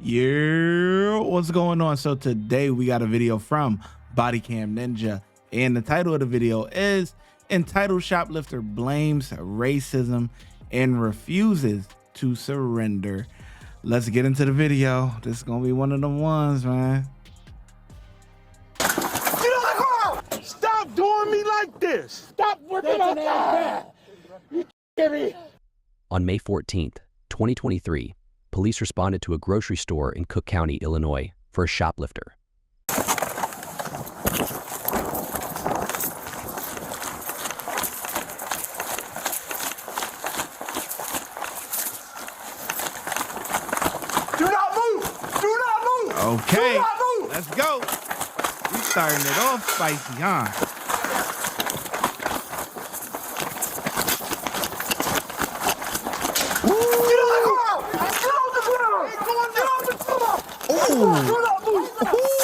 Yeah, what's going on? So today we got a video from Bodycam Ninja, and the title of the video is entitled "Shoplifter Blames Racism and Refuses to Surrender." Let's get into the video. This is gonna be one of them ones, man. Get on the car! Stop doing me like this! Stop working on that! You give me. On May 14th, 2023, police responded to a grocery store in Cook County, Illinois, for a shoplifter. Do not move! Do not move! Okay, do not move! let's go. We starting it off spicy, huh? Do not move!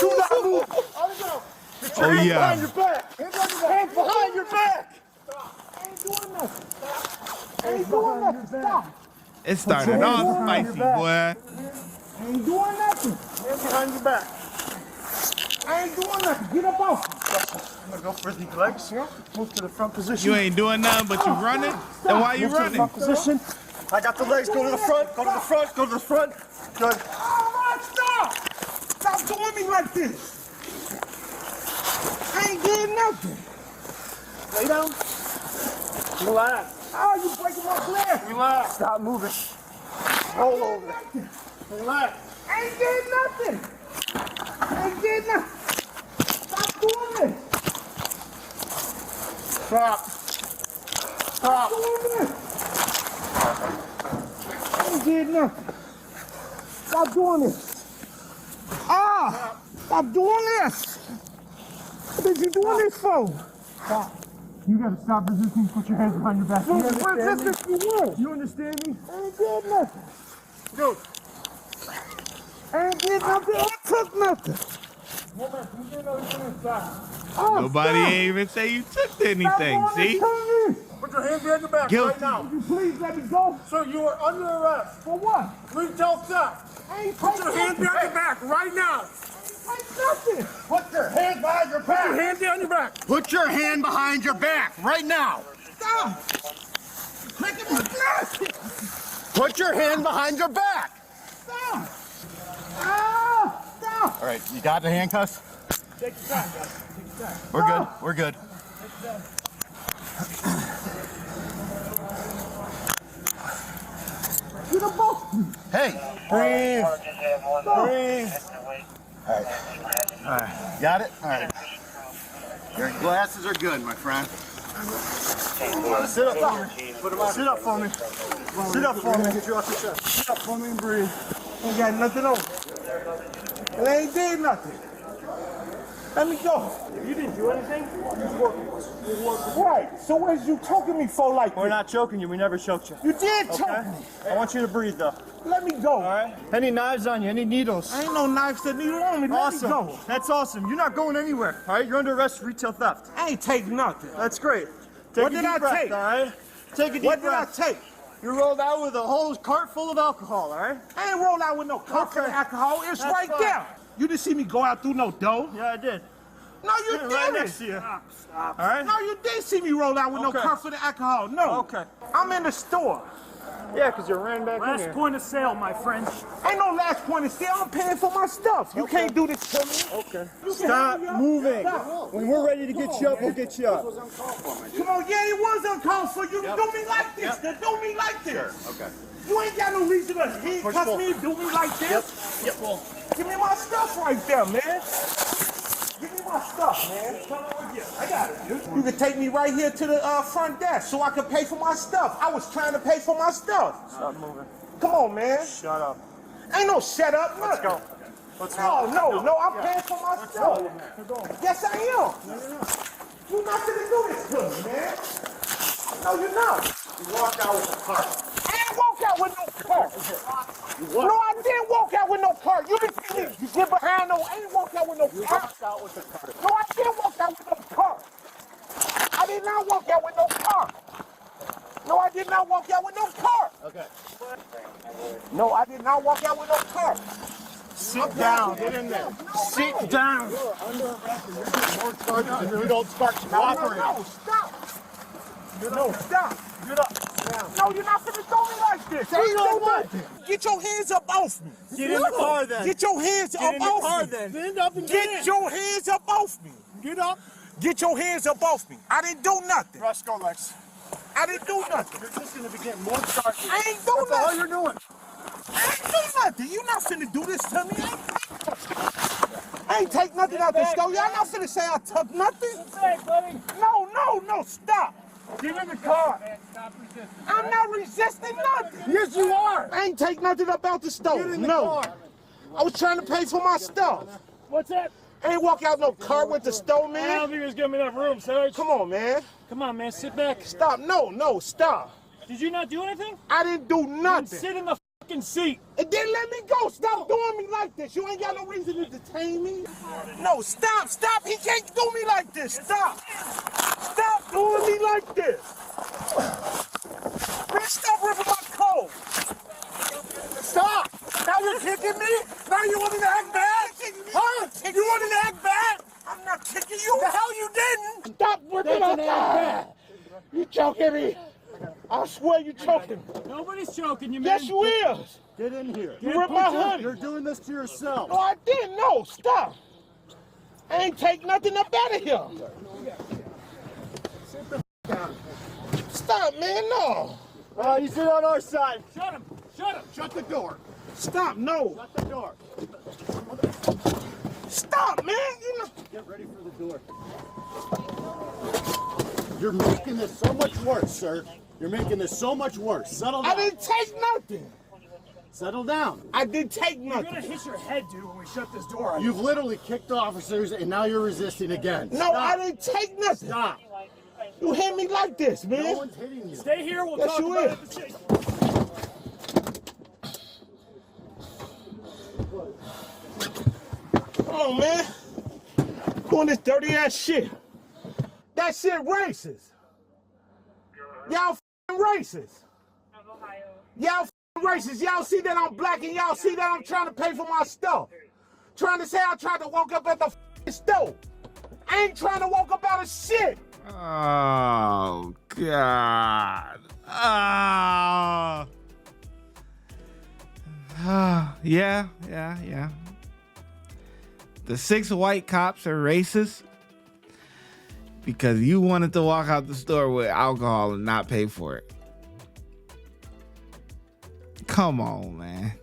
Do not move! Oh yeah. Behind your back! Hands behind your back! Ain't doing nothing. Ain't doing nothing. Stop. It started off spicy, boy. Ain't doing nothing. Hands behind your back. I ain't doing nothing. Get up off. I'm gonna go for these legs. Move to the front position. You ain't doing nothing but you running? Then why you Move to the running? front position. I got the legs. Go to the front. Go to the front. Go to the front. Good. Oh, stop! Stop doing me like this. I ain't doing nothing. Lay down. Relax. Oh, you breaking my glass. Relax. Stop moving. Roll over. Relax. I ain't did nothing. I ain't did nothing. Stop doing this. Stop. Stop doing this. I ain't did nothing. Stop doing this. Ah! Stop doing this. What did you doing this for? Stop. You gotta stop resisting. Put your hands behind your back. You understand me? You understand me? I ain't did nothing. Dude. I ain't did nothing. I took nothing. Nobody ain't even say you took anything, see? Put your hands behind your back right now. Would you please let me go? Sir, you are under arrest. For what? Retail theft. Put your hands behind your back right now. I ain't nothing. Put your hands behind your back. Put your hands behind your back. Put your hand behind your back right now. Stop. Making my glasses. Put your hand behind your back. Stop. Ah, stop. All right, you got the handcuffs? Take your time, guys. Take your time. We're good. We're good. Get a boat. Hey, breathe. Breathe. All right. All right. Got it? All right. Your glasses are good, my friend. Sit up for me. Sit up for me. Sit up for me. Get you off your chest. Sit up for me and breathe. Ain't got nothing on. It ain't did nothing. Let me go. You didn't do anything? You working. Right. So what is you choking me for like We're not choking you. We never choked you. You did choke me. I want you to breathe, though. Let me go. All right. Any knives on you? Any needles? I ain't no knives that needle on me. Let me go. That's awesome. You're not going anywhere. All right. You're under arrest for retail theft. I ain't taking nothing. That's great. Take a deep breath, all right? Take a deep breath. What did I take? You rolled out with a whole cart full of alcohol, all right? I ain't rolled out with no cart full of alcohol. It's right there. You didn't see me go out through no dough. Yeah, I did. No, you didn't. Right next to you. Stop. All right? No, you didn't see me roll out with no cart full of alcohol. No. Okay. I'm in the store. Yeah, because you ran back in here. Last point of sale, my friend. Ain't no last point of sale. I'm paying for my stuff. You can't do this to me. Okay. Stop moving. Stop. When we're ready to get you up, we'll get you up. Come on, yeah, it was uncalled for. You do me like this. Then do me like this. Sure. Okay. You ain't got no reason to handcuff me and do me like this. Yep. Give me my stuff right there, man. Give me my stuff, man. Come over here. I got it. You can take me right here to the front desk so I can pay for my stuff. I was trying to pay for my stuff. Stop moving. Come on, man. Shut up. Ain't no shut up. Let's go. Let's go. No. I'm paying for my stuff. Yes, I am. You're not going to do this to me, man. No, you're not. You walked out with the cart. I didn't walk out with no cart. No, I didn't walk out with no cart. You didn't see me. You get behind no. I didn't walk out with no cart. You walked out with the cart. No, I didn't walk out with no cart. I did not walk out with no cart. No, I did not walk out with no cart. Okay. No, I did not walk out with no cart. Sit down. Get in there. Sit down. You're under arrest. More charges if you don't start cooperating. No, stop. No, stop. Get up. No, you're not finna throw me like this. Say no what? Get your hands up off me. Get in the car then. Get your hands up off me. Stand up and Get your hands up off me. Get up. Get your hands up off me. I didn't do nothing. Roscoe Lex. I didn't do nothing. You're just gonna be getting more charges. I ain't do That's all nothing. you're doing. I ain't do nothing. You're not finna do this to me. I ain't take nothing out the store. Y'all not finna say I took nothing. No, stop. Get in the car. I'm not resisting nothing. Yes, you are. I ain't take nothing up out the store. Get in the No. car. I was trying to pay for my stuff. What's that? I ain't walk out no car with the store, I don't man. think there's gonna be enough room, Sarge. Come on, man. Come on, man, sit back. Stop. No, stop. Did you not do anything? I didn't do Then nothing. sit in the fucking seat. And then let me go. Stop doing me like this. You ain't got no reason to detain me. No, stop. He can't do me like this. Stop doing me like this. Man, stop ripping my coat. Stop. Now you're kicking me? Now you want me to act bad? Huh? You want me to act bad? I'm not kicking you. The hell you didn't. Stop ripping my coat. You choking me. I swear you choking me. Nobody's choking you, man. Yes, you is. Get in here. You ripped my hoodie. You're doing this to yourself. No, I didn't. No, stop. I ain't take nothing up out of here. Sit the down. Stop, man. No. You sit on our side. Shut him. Shut the door. Stop. No. Shut the door. Stop, man. You know. Get ready for the door. You're making this so much worse, sir. You're making this so much worse. Settle down. I didn't take nothing. Settle down. I didn't take You're gonna nothing. hit your head, dude, when we shut this door. You've literally kicked officers and now you're resisting again. No, Stop. I didn't take nothing. Stop. You hit me like this, No man. one's hitting you. Stay here, we'll Yes, talk you about is. it at the station. Come on, man. Doing this dirty ass shit. That shit racist. Y'all f***ing racist. Y'all f***ing racist. Y'all see that I'm black and y'all see that I'm trying to pay for my stuff. Trying to say I tried to walk up at the f***ing stove. I ain't trying to walk up out of shit. Oh, God. Yeah. The 6 white cops are racist because you wanted to walk out the store with alcohol and not pay for it. Come on, man.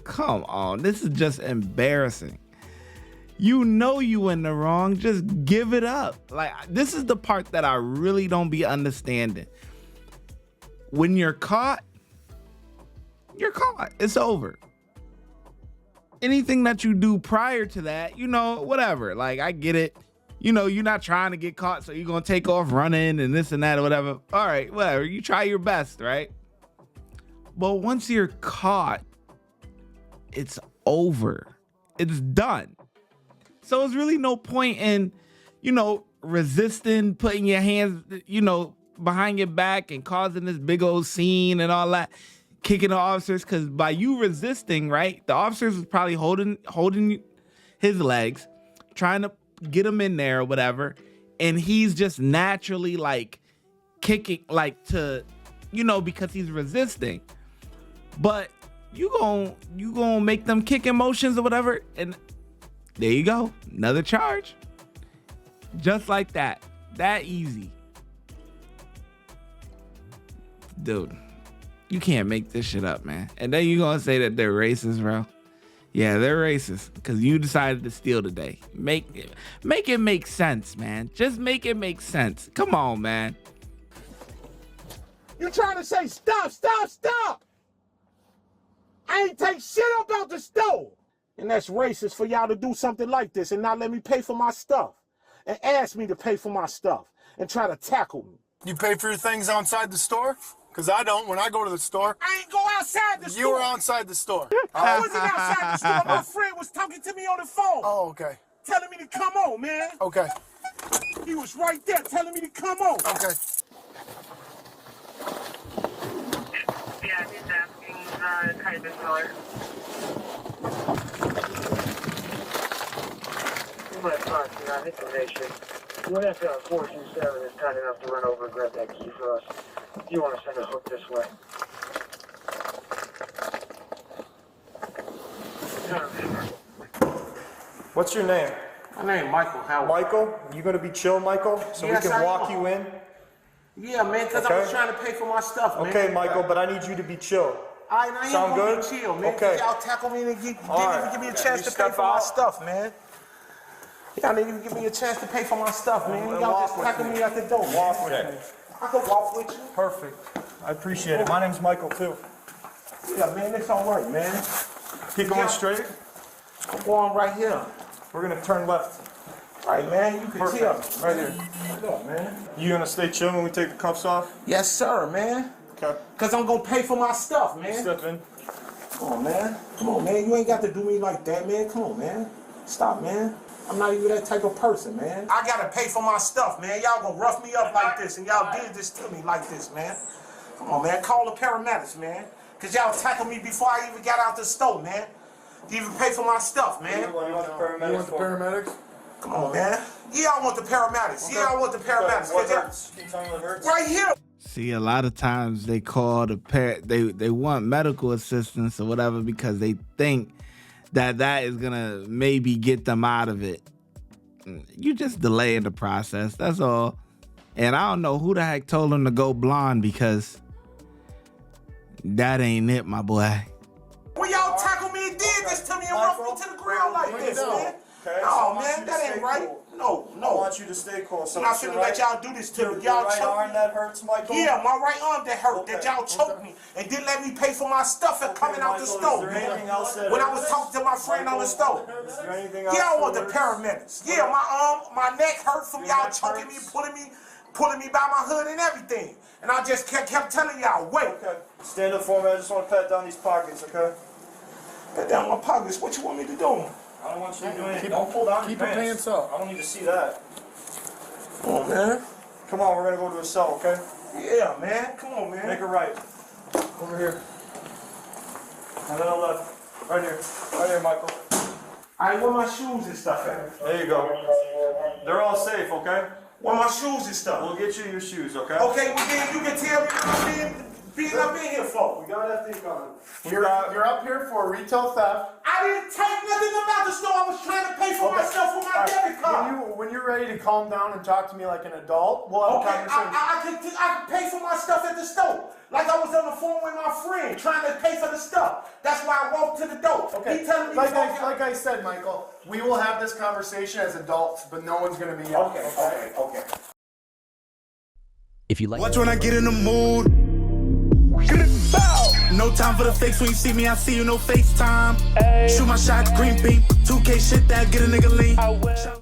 Come on. This is just embarrassing. You know you in the wrong. Just give it up. Like, this is the part that I really don't be understanding. When you're caught, you're caught. It's over. Anything that you do prior to that, you know, whatever. Like, I get it. You know, you're not trying to get caught, so you're going to take off running and this and that or whatever. All right, whatever. You try your best, right? But once you're caught, it's over. It's done. So there's really no point in, you know, resisting, putting your hands, you know, behind your back and causing this big old scene and all that, kicking the officers. Because by you resisting, right, the officers was probably holding his legs, trying to get him in there or whatever. And he's just naturally like kicking, like to, you know, because he's resisting. But you gonna make them kicking motions or whatever, and there you go, another charge. Just like that, that easy. Dude, you can't make this shit up, man. And then you gonna say that they're racist, bro? Yeah, they're racist because you decided to steal today. Make it make sense, man. Just make it make sense. Come on, man. You trying to say stop. I ain't take shit up out the stove. And that's racist for y'all to do something like this and not let me pay for my stuff. And ask me to pay for my stuff and try to tackle me. You pay for your things outside the store? Because I don't when I go to the store. I ain't go outside the store. You were outside the store. I wasn't outside the store. My friend was talking to me on the phone. Oh, okay. Telling me to come on, man. Okay. He was right there telling me to come on. Okay. Yeah, he's asking kind of color. on information. You would have to have 427 is kind enough to run over and grab that key for us. You want to send a hook this way. What's your name? My name Michael Howard. Michael? You gonna be chill, Michael? So Yes, we can I walk am. you in? Yeah, man, because I Okay. was trying to pay for my stuff, man. Okay, Michael, but I need you to be chill. I ain't Sound gonna good? be chill, man. Okay. Y'all tackle me and didn't right. even give me a chance You to pay step for my out. stuff, man. Y'all didn't even give me a chance to pay for my stuff, man. Then Y'all walk just with tackle me. me at the door. Walk with man. me. I can walk with you. Perfect. I appreciate it. My name's Michael, too. Yeah, man, it's all right, man. Keep going straight. I'm going right here. We're gonna turn left. Right, man, you can Perfect. tell me. Right here. Look, man. You gonna stay chill when we take the cuffs off? Yes, sir, man. Okay. Because I'm going to pay for my stuff, man. Step in. Come on, man. Come on, man. You ain't got to do me like that, man. Come on, man. Stop, man. I'm not even that type of person, man. I got to pay for my stuff, man. Y'all going to rough me up like this, and y'all did this to me like this, man. Come on, man. Call the paramedics, man. Because y'all tackled me before I even got out the store, man. You even pay for my stuff, man. You want the paramedics? Come on, man. Yeah, I want the paramedics. Yeah, I want the paramedics. What 'Cause y'all- hurts? Can you tell me what hurts? right here. See, a lot of times they call they want medical assistance or whatever because they think that is gonna maybe get them out of it. You just delaying the process, that's all. And I don't know who the heck told them to go blonde because that ain't it, my boy. When y'all tackle me and did this to me and rough me to the ground like this, man. Okay, so I Oh, want man, you to that stay ain't right. cool. No, I no. want you to stay cool. So I'm not it's your finna let right- y'all do this to me. Your Y'all right choke arm me. that hurts, Michael? Yeah, my right arm that hurt, that Okay, y'all choked okay. me and didn't let me pay for my stuff and coming out the Michael, store, is there anything man. else that When I hurts? was talking to my friend on the store. Is there anything else Yeah, I that want the hurts? paramedics. Yeah, my arm, my neck hurt from Your y'all neck choking me, hurts? pulling me by my hood and everything. And I just kept telling y'all, wait. Okay. Stand up for me. I just want to pat down these pockets, okay? Put down my pockets. What you want me to do? I don't want you to do anything. Don't pull down your pants. I don't need to see that. Come on, man. Come on, we're gonna go to a cell, okay? Yeah, man. Come on, man. Make a right. Over here. And then a left. Right here. Right here, Michael. I where my shoes and stuff at? There you go. They're all safe, okay? Where my shoes and stuff? We'll get you your shoes, okay? Okay, well then you can tell me what I'm being up in here for. We got that thing coming. You're up here for retail theft. I didn't take nothing about the store. I was trying to pay for myself with my debit card. When you're ready to calm down and talk to me like an adult, we'll have Okay, a conversation. I can pay for my stuff at the store. Like I was on the phone with my friend trying to pay for the stuff. That's why I walked to the door. Okay, He telling me like I said, Michael, we will have this conversation as adults, but no one's gonna be yelling. Okay. If you like Watch when I get in the mood. No time for the fakes. When you see me, I see you, no FaceTime. Shoot my shot, green beam. 2K shit that get a nigga lean.